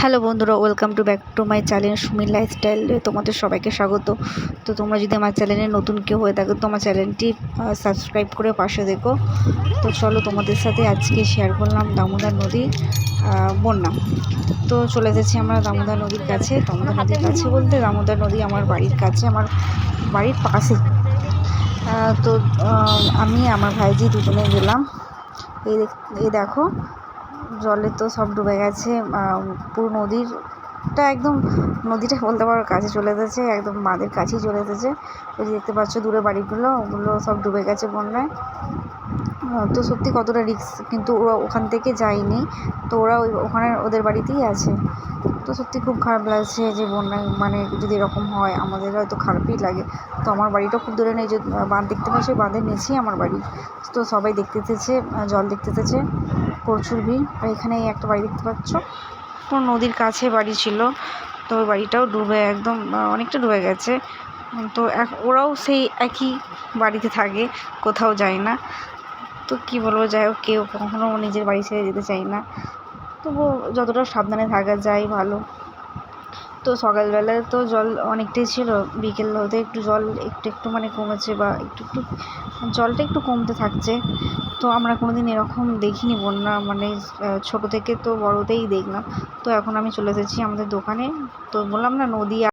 Hello বন্ধুরা, welcome back to my channel সুমির lifestyle. তোমাদের সবাইকে স্বাগত। তো তোমরা যদি আমার চ্যানেলে নতুন কেউ হয়ে থাকো তো আমার চ্যানেলটি সাবস্ক্রাইব করে পাশে দেখো। তো চলো তোমাদের সাথে আজকে শেয়ার করলাম দামোদর নদীর বন্যা। তো চলে এসেছি আমরা দামোদর নদীর কাছে। দামোদর নদীর কাছে বলতে দামোদর নদী আমার বাড়ির কাছে, আমার বাড়ির পাশে। তো আমি আমার ভাইজি দুজনে গেলাম। এই দেখো জলে তো সব ডুবে গেছে। পুরো নদীটা একদম নদীটা বলতে পারো কাছে চলে এসেছে, একদম বাঁধের কাছেই চলে এসেছে। ওই যে দেখতে পাচ্ছ দূরে বাড়িগুলো, ওগুলো সব ডুবে গেছে বন্যায়। তো সত্যি কতটা রিস্ক, কিন্তু ওরা ওখান থেকে যায়নি, তো ওরা ওখানে ওদের বাড়িতেই আছে। তো সত্যি খুব খারাপ লাগছে যে বন্যায় মানে যদি এরকম হয় আমাদের হয়তো খারাপই লাগে। তো আমার বাড়িটাও খুব দূরে নেই, যে বাঁধ দেখতে পাচ্ছি বাঁধের নিচেই আমার বাড়ি। তো সবাই দেখতে এসেছে, জল দেখতে এসেছে, প্রচুর ভিড়। আর এখানে একটা বাড়ি দেখতে পাচ্ছ, পুরো নদীর কাছে বাড়ি ছিল। তো ওই বাড়িটাও ডুবে একদম অনেকটা ডুবে গেছে। তো ওরাও সেই একই বাড়িতে থাকে, কোথাও যায় না। তো কী বলবো, যাই হোক, কেউ কখনও নিজের বাড়ি ছেড়ে যেতে চায় না, তবুও যতটা সাবধানে থাকা যায় ভালো। তো সকালবেলায় তো জল অনেকটাই ছিল, বিকেল হতে একটু জল একটু মানে কমেছে, বা একটু জলটা একটু কমতে থাকছে। তো আমরা কোনোদিন এরকম দেখিনি বন্যা, মানে ছোটো থেকে তো বড়োতেই দেখলাম। তো এখন আমি চলে এসেছি আমাদের দোকানে। তো বললাম না, নদী